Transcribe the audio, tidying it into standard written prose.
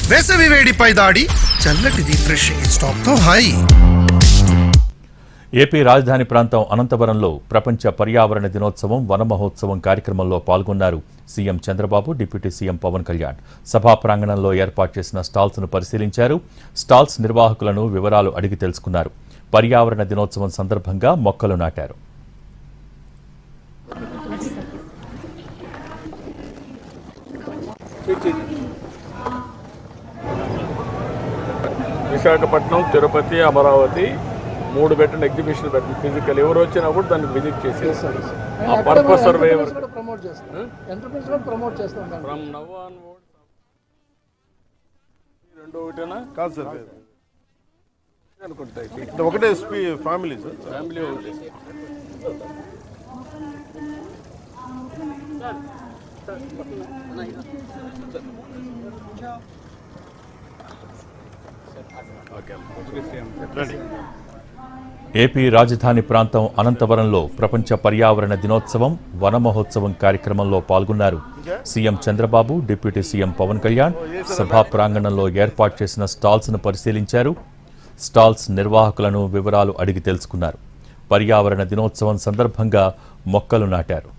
వేసవి వేడిపై దాడి, చల్లటి రిఫ్రెషింగ్ స్టాప్తో హాయి. ఏపీ రాజధాని ప్రాంతం అనంతపురంలో ప్రపంచ పర్యావరణ దినోత్సవం వన మహోత్సవం కార్యక్రమంలో పాల్గొన్నారు CM Chandrababu, deputy CM Pawan Kalyan. సభా ప్రాంగణంలో ఏర్పాటు చేసిన స్టాల్స్ను పరిశీలించారు. స్టాల్స్ నిర్వాహకులను వివరాలు అడిగి తెలుసుకున్నారు. పర్యావరణ దినోత్సవం సందర్భంగా మొక్కలు నాటారు. విశాఖపట్నం, తిరుపతి, అమరావతి 3 పెట్టిన ఎగ్జిబిషన్ పెట్టిన ఫిజికల్ ఎవరు వచ్చినా కూడా దాన్ని విజిట్ చేసేస్తారు. ఆ purpose survey from now on రెండో ఒకటేనా కాదు సార్, అనుకుంటాయి. ఒకటే ఫ్యామిలీ సార్, ఫ్యామిలీ ఒకటి. ఏపీ రాజధాని ప్రాంతం అనంతపురంలో ప్రపంచ పర్యావరణ దినోత్సవం వన మహోత్సవం కార్యక్రమంలో పాల్గొన్నారు CM Chandrababu, deputy CM Pawan Kalyan. సభా ప్రాంగణంలో ఏర్పాటు చేసిన స్టాల్స్ను పరిశీలించారు. స్టాల్స్ నిర్వాహకులను వివరాలు అడిగి తెలుసుకున్నారు. పర్యావరణ దినోత్సవం సందర్భంగా మొక్కలు నాటారు.